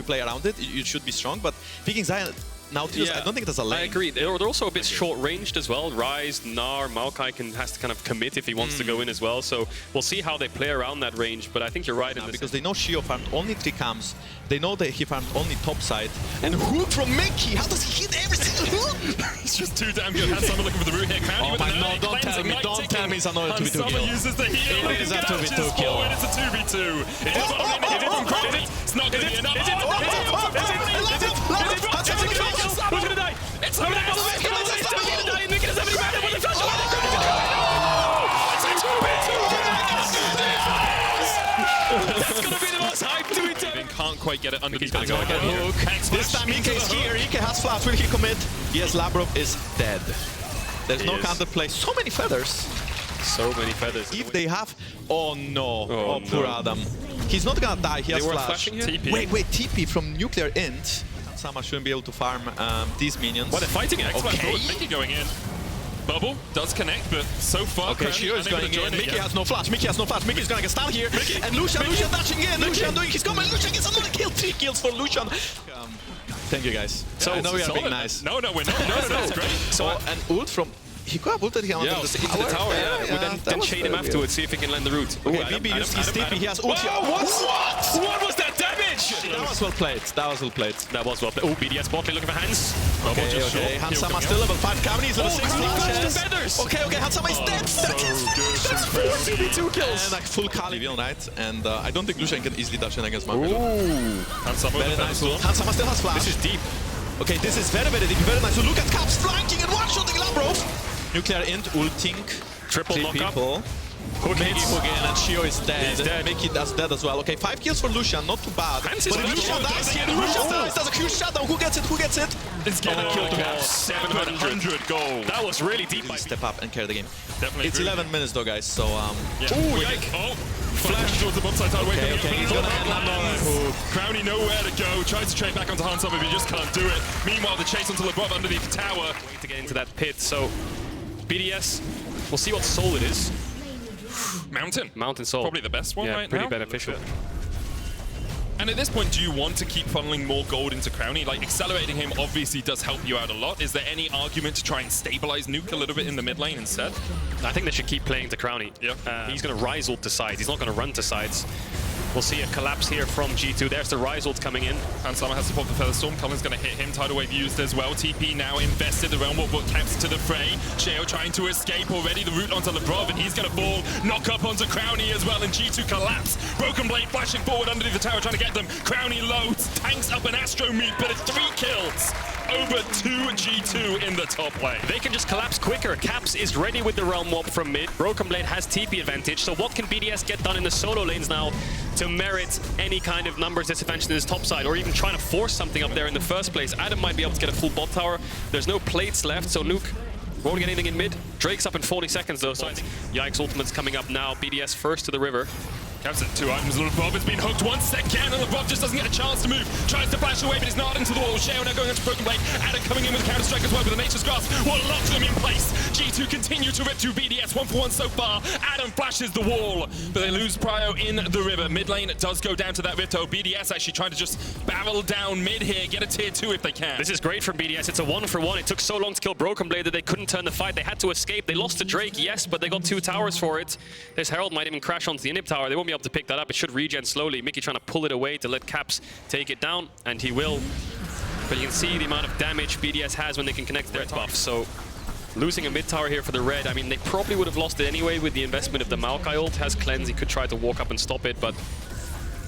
play around it. You should be strong, but picking Zion now, I don't think that's a lane. I agree. They're also a bit short-ranged as well. Ryze, Gnar, Maokai has to kind of commit if he wants to go in as well. So we'll see how they play around that range. But I think you're right in this. Because they know Shio farmed only 3 camps. They know that he farmed only top side. And hook from Mickey! How does he hit every single hook? He's just too damn good. Has someone looking for the root here. Oh my god, don't tell me it's another 2v2 kill. Uses the heal. It is a 2v2 kill. It's a 2v2. It's not going to be enough. Who's going to die? It's not going to die. Mickey doesn't have any mana. What the flash? It's a 2v2. That's going to be the most hype 2v2. Can't quite get it under. He's going to go again. This time Ike is here. Ike has flash. Will he commit? Yes, Labrov is dead. There's no counterplay. So many feathers. So many feathers. If they have... Oh no. Oh, poor Adam. He's not gonna die. He has flash. TP. Wait, TP from Nuclear Int. Sama shouldn't be able to farm these minions. Well, they're fighting X. Okay. Mickey going in. Bubble does connect, but so far... Okay, Shio is going in. Mickey has no flash. Mickey's gonna get stunned here. And Lucian dashing in. Lucian doing his combo. Lucian gets another kill. 3 kills for Lucian. Thank you, guys. So I know we are being nice. No, we're not. No, that's great. So an ult from... He could have ulted him into the tower. Then chain him afterwards, see if he can land the root. Okay, BB used his TP. He has ult here. What was that damage? That was well played. That was well played. Oh, BDS bot lane looking for Hans. Okay. Hansama still level 5 cavities, level 6 flashes. Okay, Hansama is dead. That's 4 2v2 kills. And like full Kali, right? And I don't think Lucian can easily dash in against Marvel. Hansama very nice. Hansama still has flash. This is deep. Okay, this is very deep, very nice. So look at Caps flanking and one-shotting Labrov. Nuclear Int, ulting. Triple knock-up. Mickey again, and Shio is dead. He's dead. Mickey does dead as well. Okay, 5 kills for Lucian, not too bad. But Lucian dies here, Lucian dies, does a huge shutdown. Who gets it? It's gonna kill to 700 gold. That was really deep. Step up and carry the game. Definitely. It's 11 minutes though, guys, so... Yike. Flash towards the bot side, away from Okay, he's gonna end Crowny nowhere to go. Tries to trade back onto Hansama, but he just can't do it. Meanwhile, the chase onto LeBron underneath the tower. Way to get into that pit, so... BDS, we'll see what soul it is. Mountain soul. Probably the best one right now. Pretty beneficial. And at this point, do you want to keep funneling more gold into Crowny? Like, accelerating him obviously does help you out a lot. Is there any argument to try and stabilize Nuke a little bit in the mid lane instead? I think they should keep playing to Crowny. He's going to Ryze ult to sides. He's not going to run to sides. We'll see a collapse here from G2. There's the Ryze ult coming in. Hansama has to pop the Feather Storm. Cullen's going to hit him. Tidal Wave used as well. TP now invested. The Realm Warp Caps to the fray. Sheo trying to escape already. The route onto Lebrov, and he's going to fall. Knock up onto Crowny as well, and G2 collapse. Broken Blade flashing forward underneath the tower, trying to get them. Crowny loads, tanks up an Astro Meat, but it's 3 kills. Over 2 G2 in the top lane. They can just collapse quicker. Caps is ready with the Realm Warp from mid. Broken Blade has TP advantage. So what can BDS get done in the solo lanes now to merit any kind of numbers disadvantage in his top side, or even trying to force something up there in the first place? Adam might be able to get a full bot tower. There's no plates left, so Nuke won't get anything in mid. Drake's up in 40 seconds though, so I think Yike's ultimate's coming up now. BDS first to the river. Caps at 2 items. LeBron has been hooked once again, and LeBron just doesn't get a chance to move. Tries to flash away, but it's not into the wall. Sheo now going into Broken Blade. Adam coming in with a counter-strike as well with the Nature's Grasp. What locks them in place? G2 continue to rip through BDS 1-for-1 so far. Adam flashes the wall, but they lose Prio in the river. Mid lane does go down to that Ripto. BDS actually trying to just barrel down mid here, get a tier 2 if they can. This is great from BDS. It's a 1-for-1. It took so long to kill Broken Blade that they couldn't turn the fight. They had to escape. They lost to Drake, yes, but they got 2 towers for it. This Herald might even crash onto the Inhib tower. They won't be able to pick that up. It should regen slowly. Mickey trying to pull it away to let Caps take it down, and he will. But you can see the amount of damage BDS has when they can connect their buff. So losing a mid tower here for the red, I mean, they probably would have lost it anyway with the investment of the Maokai ult. Has cleanse, he could try to walk up and stop it, but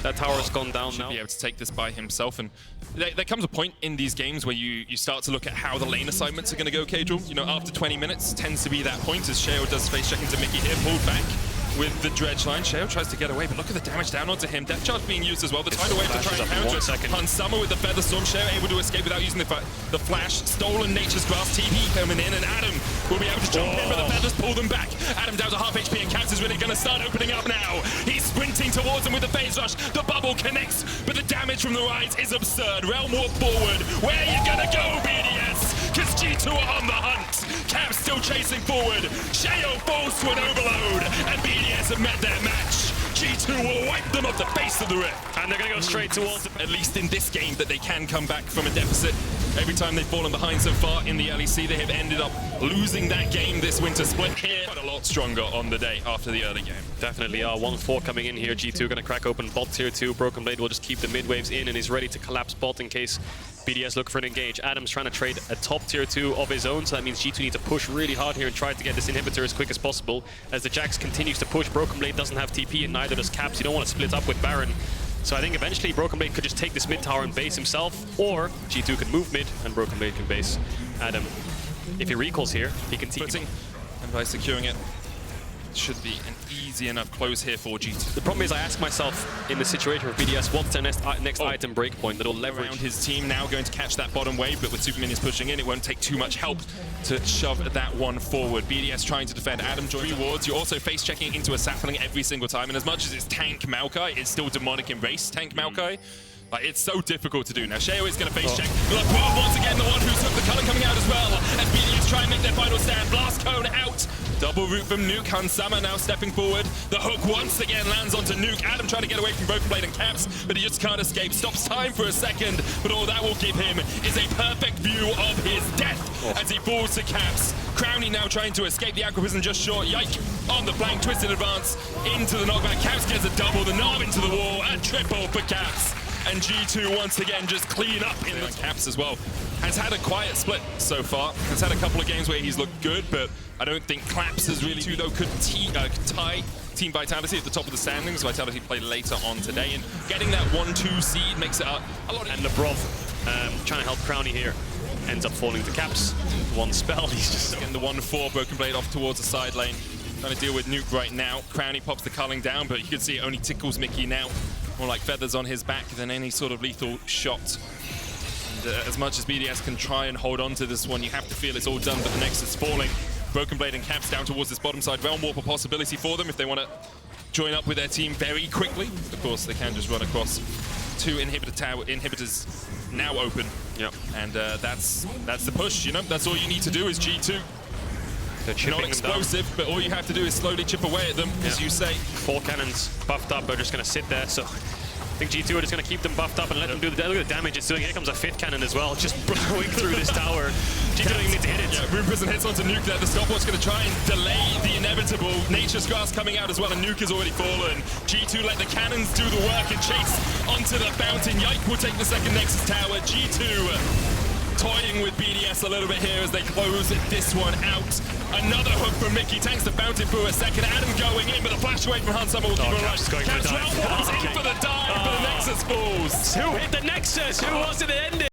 that tower has gone down now. Be able to take this by himself, and there comes a point in these games where you start to look at how the lane assignments are going to go, Cajal. You know, after 20 minutes tends to be that point as Sheo does face check into Mickey here, pulled back with the dredge line. Sheo tries to get away, but look at the damage down onto him. Death Charge being used as well. The tidal wave to try and counter it. Hansama with the Feather Storm. Sheo able to escape without using the flash. Stolen Nature's Grasp. TP coming in, and Adam will be able to jump in, but the Feathers pull them back. Adam down to half HP, and Caps is really going to start opening up now. He's sprinting towards him with the phase rush. The bubble connects, but the damage from the Rise is absurd. Realm Warp forward. Where are you going to go, BDS? Because G2 are on the hunt. Caps still chasing forward. Sheo falls to an overload, and BDS have met their match. G2 will wipe them off the face of the rip. And they're going to go straight towards At least in this game that they can come back from a deficit. Every time they've fallen behind so far in the LEC, they have ended up losing that game this winter split here. Quite a lot stronger on the day after the early game. Definitely 1-4 coming in here. G2 going to crack open bot tier 2. Broken Blade will just keep the mid waves in and is ready to collapse bot in case BDS look for an engage. Adam's trying to trade a top tier 2 of his own, so that means G2 need to push really hard here and try to get this inhibitor as quick as possible. As the Jax continues to push, Broken Blade doesn't have TP and neither does Caps. You don't want to split up with Baron. So I think eventually Broken Blade could just take this mid tower and base himself, or G2 could move mid and Broken Blade can base Adam. If he recalls here, he can TP. And by securing it, should be an easy enough close here for G2. The problem is I ask myself in the situation of BDS, what's their next item breakpoint that'll leverage around his team now, going to catch that bottom wave, but with super minions pushing in, it won't take too much help to shove that one forward. BDS trying to defend. Adam joins rewards. You're also face checking into a sapling every single time, and as much as it's tank Maokai, it's still demonic embrace tank Maokai. Like, it's so difficult to do. Now, Sheo is going to face check. Look, once again, the one who took the color coming out as well. As BDS try and make their final stand. Blast cone out. Double root from Nuke. Hansama now stepping forward. The hook once again lands onto Nuke. Adam trying to get away from Broken Blade and Caps, but he just can't escape. Stops time for a second, but all that will give him is a perfect view of his death as he falls to Caps. Crowny now trying to escape the Aqua Prison just short. Yike on the flank, twist in advance into the knockback. Caps gets a double, the knob into the wall, a triple for Caps. And G2 once again just clean up in the Caps as well. Has had a quiet split so far. Has had a couple of games where he's looked good, but I don't think Claps has really too, though, could tie Team Vitality at the top of the standings. Vitality played later on today, and getting that 1-2 seed makes it a lot. And Lebrov trying to help Crowny here. Ends up falling to Caps. One spell, he's just getting the 1-4 Broken Blade off towards the side lane. Trying to deal with Nuke right now. Crowny pops the culling down, but you can see it only tickles Mickey now. More like feathers on his back than any sort of lethal shot. And as much as BDS can try and hold on to this one, you have to feel it's all done, but the Nexus falling. Broken Blade and Caps down towards this bottom side. Realm Warp a possibility for them if they want to join up with their team very quickly. Of course, they can just run across two inhibitors now open. Yep. And that's the push, you know? That's all you need to do is G2. They're not explosive, but all you have to do is slowly chip away at them, as you say. 4 cannons buffed up are just going to sit there, so I think G2 are just going to keep them buffed up and let them do the look at the damage it's doing. Here comes a 5th cannon as well, just blowing through this tower. G2 don't even need to hit it. Yeah, Rune Prison hits onto Nuke there. The stopwatch going to try and delay the inevitable. Nature's Grasp coming out as well, and Nuke has already fallen. G2 let the cannons do the work and chase onto the fountain. Yike will take the second Nexus tower. G2 toying with BDS a little bit here as they close this one out. Another hook from Mickey, tanks the fountain for a second. Adam going in, but a flash away from Hansama will keep him alive. Caps in for the dive, but the Nexus falls. Who hit the Nexus? Who was it the ending?